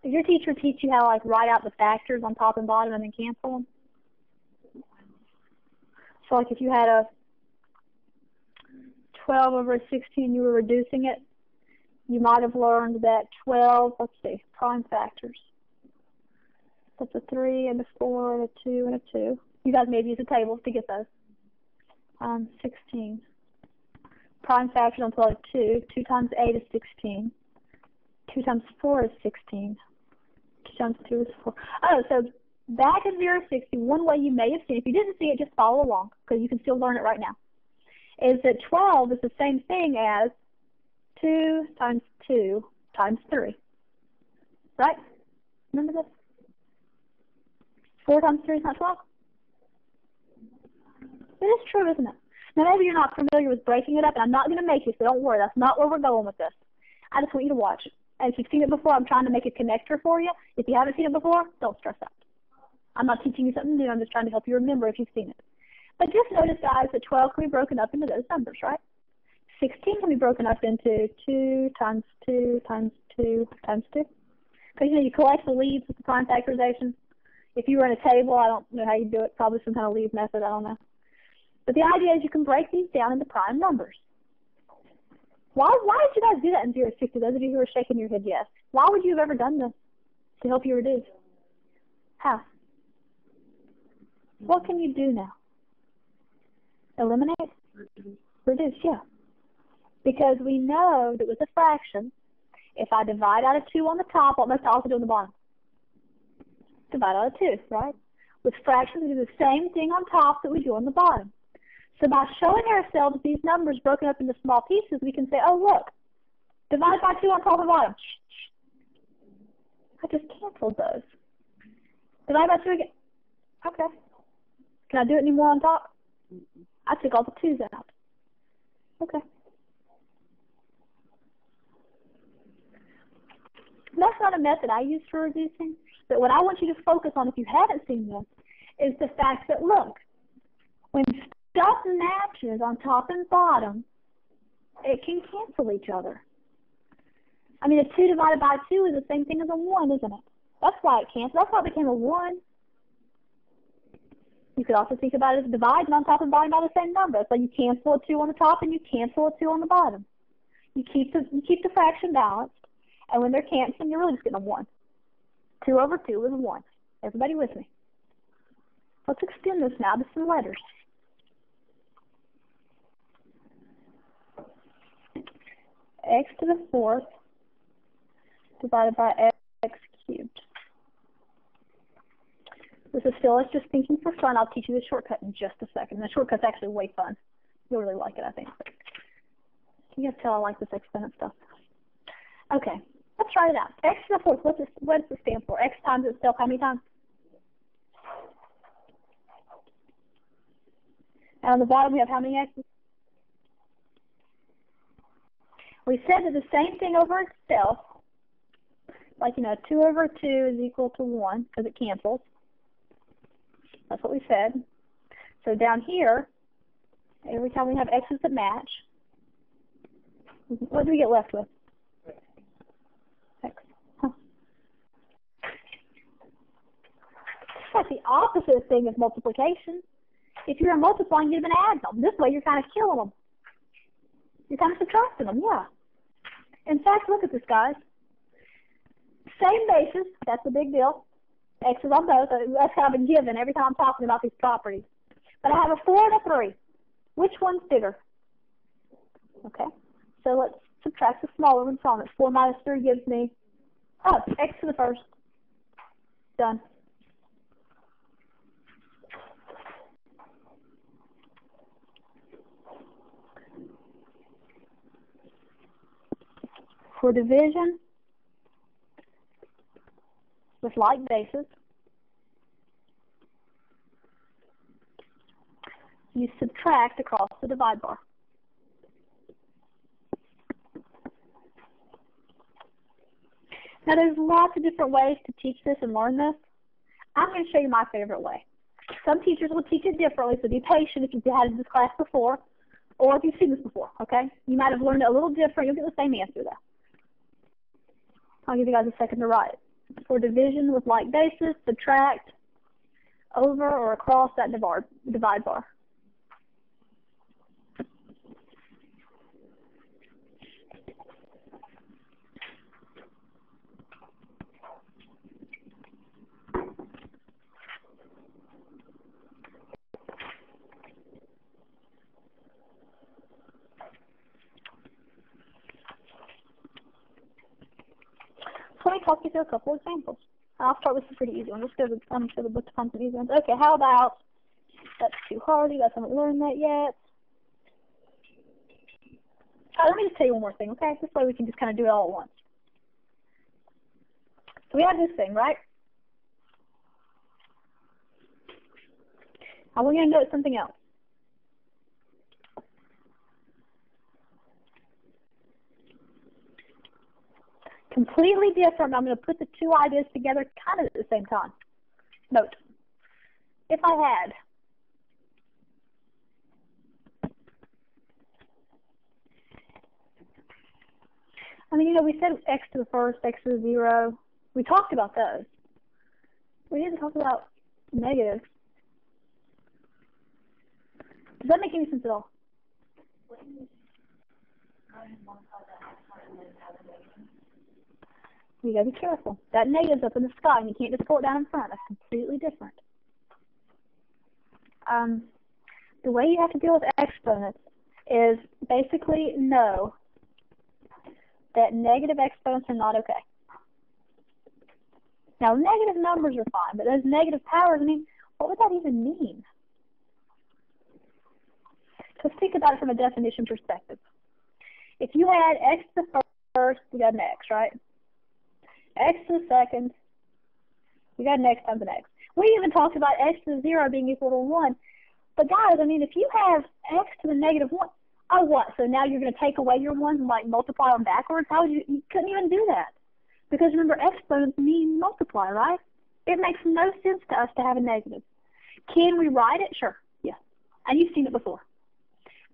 Did your teacher teach you how to like write out the factors on top and bottom and then cancel them? So like if you had a 12 over a 16, you were reducing it, you might have learned that 12, let's see, prime factors. That's a 3 and a 4 and a 2 and a 2. You guys maybe use a table to get those. 16. Prime factors on 12 is 2. 2 times 8 is 16. 2 times 4 is 16. 2 times 2 is 4. Oh, so back at 0 to 60, one way you may have seen, if you didn't see it, just follow along, because you can still learn it right now, is that 12 is the same thing as 2 times 2 times 3. Right? Remember this? 4 times 3 is not 12? It is true, isn't it? Now, maybe you're not familiar with breaking it up, and I'm not going to make you, so don't worry. That's not where we're going with this. I just want you to watch. And if you've seen it before, I'm trying to make a connector for you. If you haven't seen it before, don't stress out. I'm not teaching you something new. I'm just trying to help you remember if you've seen it. But just notice, guys, that 12 can be broken up into those numbers, right? 16 can be broken up into 2 times 2 times 2 times 2. Because, you know, you collect the leaves with the prime factorization. If you were in a table, I don't know how you do it. Probably some kind of leave method. I don't know. But the idea is you can break these down into prime numbers. Why did you guys do that in 0 to 60? Those of you who are shaking your head, yes. Why would you have ever done this to help you reduce? How? What can you do now? Eliminate? Reduce, yeah. Because we know that with a fraction, if I divide out of 2 on the top, what must I also do on the bottom? Divide out of 2, right? With fractions, we do the same thing on top that we do on the bottom. So by showing ourselves these numbers broken up into small pieces, we can say, oh, look, divide by 2 on top and bottom. I just canceled those. Divide by 2 again. Okay. Can I do it anymore on top? I took all the 2's out. Okay. That's not a method I use for reducing, but what I want you to focus on, if you haven't seen this, is the fact that, look, when stuff matches on top and bottom, it can cancel each other. I mean, a 2 divided by 2 is the same thing as a 1, isn't it? That's why it cancels. That's why it became a 1. You could also think about it as dividing on top and bottom by the same number. So you cancel a 2 on the top and you cancel a 2 on the bottom. You keep the fraction balanced, and when they're canceling, you're really just getting a 1. 2 over 2 is 1. Everybody with me? Let's extend this now to some letters. X to the 4th divided by x cubed. This is still just thinking for fun. I'll teach you the shortcut in just a second. The shortcut's actually way fun. You'll really like it, I think. You guys tell I like this exponent stuff. Okay, let's try it out. X to the 4th, what does it stand for? X times itself how many times? And on the bottom we have how many x's? We said that the same thing over itself, like, you know, 2 over 2 is equal to 1 because it cancels. That's what we said. So down here, every time we have x's that match, what do we get left with? X. Huh. It's like the opposite thing of multiplication. If you're multiplying, you've been adding them. This way, you're kind of killing them. You're kind of subtracting them, yeah. In fact, look at this, guys. Same basis, that's a big deal. X is on both. That's kind of a given every time I'm talking about these properties. But I have a 4 and a 3. Which one's bigger? Okay. So let's subtract the smaller one from it. 4 minus 3 gives me, x to the 1st. Done. For division with like bases, you subtract across the divide bar. Now there's lots of different ways to teach this and learn this. I'm going to show you my favorite way. Some teachers will teach it differently, so be patient if you've had this class before or if you've seen this before, okay? You might have learned it a little different. You'll get the same answer though. I'll give you guys a second to write it. for division with like basis, subtract over or across that divide bar. So let me talk you through a couple examples. I'll start with some pretty easy ones. Let's go to the book to find some easy ones. Okay, how about, that's too hard, you guys haven't learned that yet. Let me just tell you one more thing, okay? This way we can just kind of do it all at once. So we have this thing, right? Now we're going to note something else. Completely different. I'm going to put the two ideas together kind of at the same time. Note, if I had we said x to the first, x to the 0. We talked about those. We didn't talk about negatives. Does that make any sense at all? You gotta be careful. That negative's up in the sky and you can't just pull it down in front. That's completely different. The way you have to deal with exponents is basically know that negative exponents are not okay. Now, negative numbers are fine, but those negative powers, what would that even mean? So think about it from a definition perspective. If you had x to the first, you got an x, right? X to the second, you got an x times an x. We even talked about x to the 0 being equal to 1. But guys, if you have x to the negative 1, oh what? So now you're going to take away your 1s and like multiply them backwards? How would you couldn't even do that. Because remember, exponents mean multiply, right? It makes no sense to us to have a negative. Can we write it? Sure, yeah. And you've seen it before.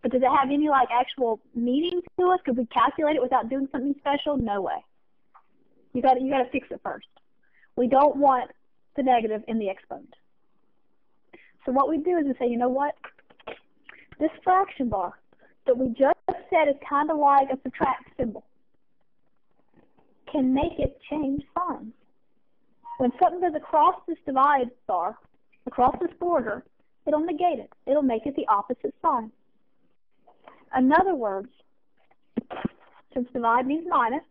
But does it have any like actual meaning to us? Could we calculate it without doing something special? No way. You got to fix it first. We don't want the negative in the exponent. So what we do is we say, you know what? This fraction bar that we just said is kind of like a subtract symbol. Can make it change signs. When something goes across this divide bar, across this border, it'll negate it. It'll make it the opposite sign. In other words, since divide means minus,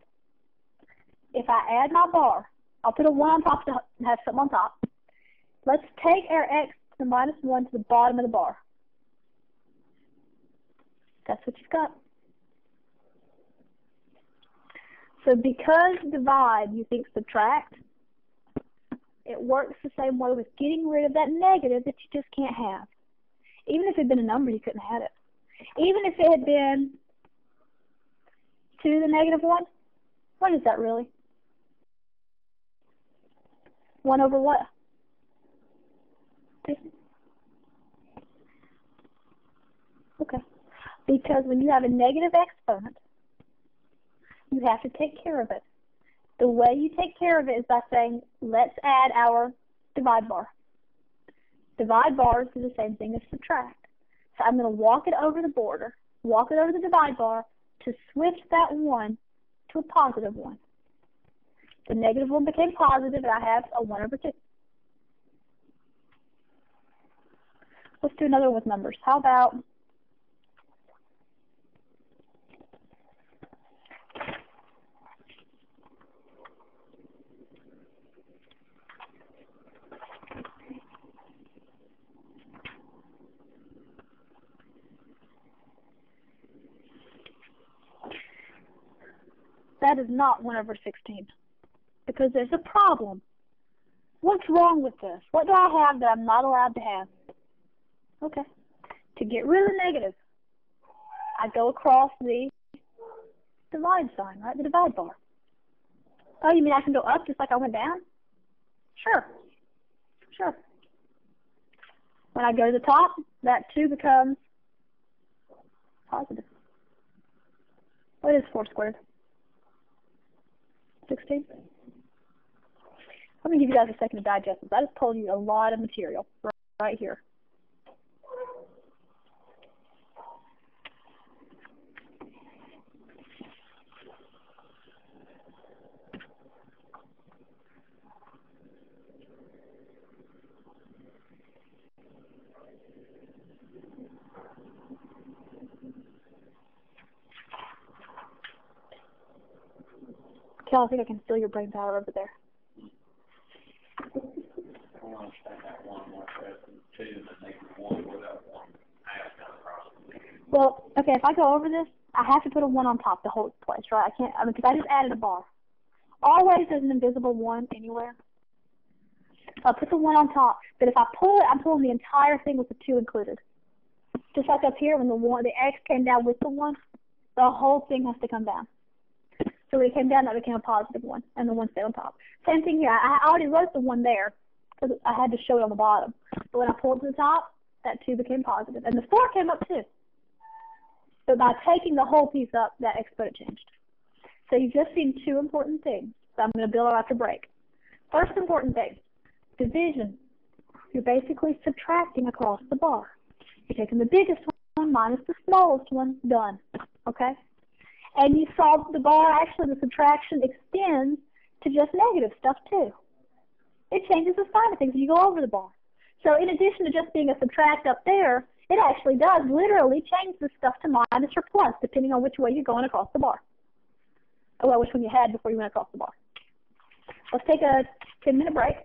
if I add my bar, I'll put a 1 on top to have something on top. Let's take our x to the minus 1 to the bottom of the bar. That's what you've got. So because divide you think subtract, it works the same way with getting rid of that negative that you just can't have. Even if it had been a number, you couldn't have it. Even if it had been 2 to the negative 1, what is that really? 1 over what? 2. Okay. Because when you have a negative exponent, you have to take care of it. The way you take care of it is by saying, let's add our divide bar. Divide bars do the same thing as subtract. So I'm going to walk it over the border, walk it over the divide bar to switch that 1 to a positive 1. The negative 1 became positive, and I have a 1 over 2. Let's do another one with numbers. How about that is not 1 over 16 because there's a problem. What's wrong with this? What do I have that I'm not allowed to have? Okay. To get rid of the negative, I go across the divide sign, right? The divide bar. Oh, you mean I can go up just like I went down? Sure. Sure. When I go to the top, that 2 becomes positive. What is 4 squared? 16. Let me give you guys a second to digest this. I just told you a lot of material right here. Cal, I think I can feel your brain power over there. Well, okay, if I go over this, I have to put a 1 on top to hold its place, right? I can't, because I just added a bar. Always there's an invisible 1 anywhere. So I'll put the 1 on top, but if I pull it, I'm pulling the entire thing with the 2 included. Just like up here when the X came down with the 1, the whole thing has to come down. So when it came down, that became a positive 1, and the 1 stayed on top. Same thing here. I already wrote the 1 there, because I had to show it on the bottom. But when I pulled to the top, that 2 became positive, and the 4 came up too. But by taking the whole piece up, that exponent changed. So you've just seen 2 important things that I'm going to build out after break. First important thing, division. You're basically subtracting across the bar. You're taking the biggest one minus the smallest one, done. Okay? And you saw the bar, actually the subtraction extends to just negative stuff too. It changes the sign of things as you go over the bar. So in addition to just being a subtract up there, it actually does literally change the stuff to minus or plus, depending on which way you're going across the bar. Well, which one you had before you went across the bar. Let's take a 10-minute break,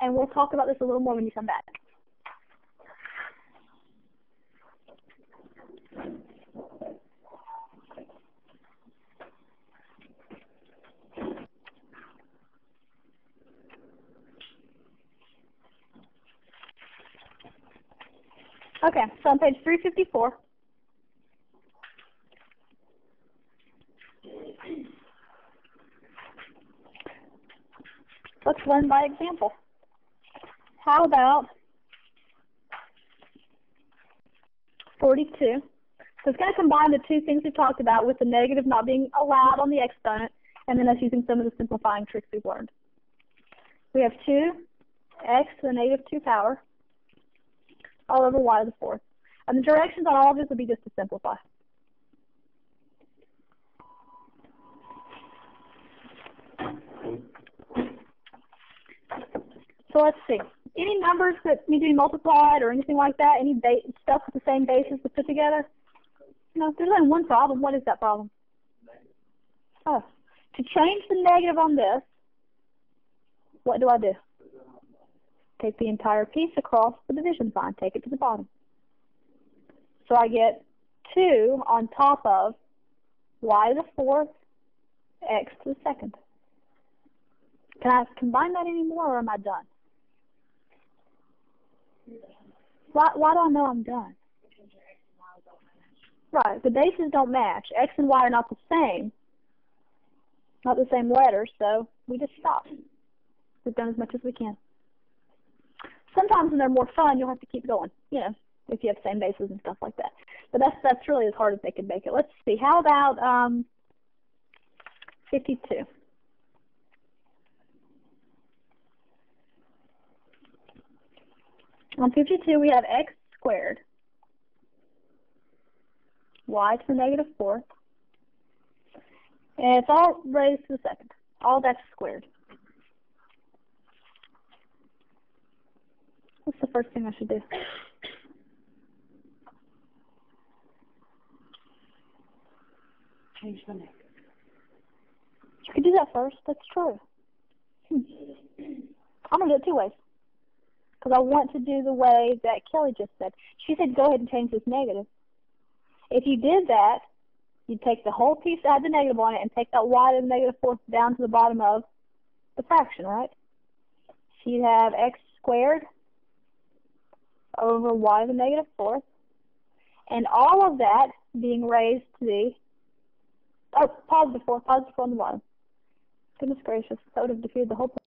and we'll talk about this a little more when you come back. Okay, so on page 354, let's learn by example. How about 42? So it's going to combine the 2 things we talked about with the negative not being allowed on the exponent, and then us using some of the simplifying tricks we've learned. We have 2x to the negative 2 power all over y to the 4th. And the directions on all of this would be just to simplify. So let's see. Any numbers that need to be multiplied or anything like that, any stuff with the same basis to put together? No, there's only one problem. What is that problem? Oh, to change the negative on this, what do I do? Take the entire piece across the division sign. Take it to the bottom. So I get 2 on top of y to the 4th, x to the 2nd. Can I combine that anymore, or am I done? Why do I know I'm done? Right, the bases don't match. X and y are not the same. Not the same letters, so we just stop. We've done as much as we can. Sometimes when they're more fun, you'll have to keep going, you know, if you have the same bases and stuff like that. But that's really as hard as they can make it. Let's see. How about 52? On 52, we have x squared, y to the negative 4th, and it's all raised to the 2nd. All that's squared. What's the first thing I should do? Change the negative. You could do that first. That's true. I'm going to do it 2 ways. Because I want to do the way that Kelly just said. She said go ahead and change this negative. If you did that, you'd take the whole piece that had the negative on it and take that y to the negative 4th down to the bottom of the fraction, right? So you'd have x squared over y to the negative 4th, and all of that being raised to the, positive 4 on the bottom. Goodness gracious, that would have defeated the whole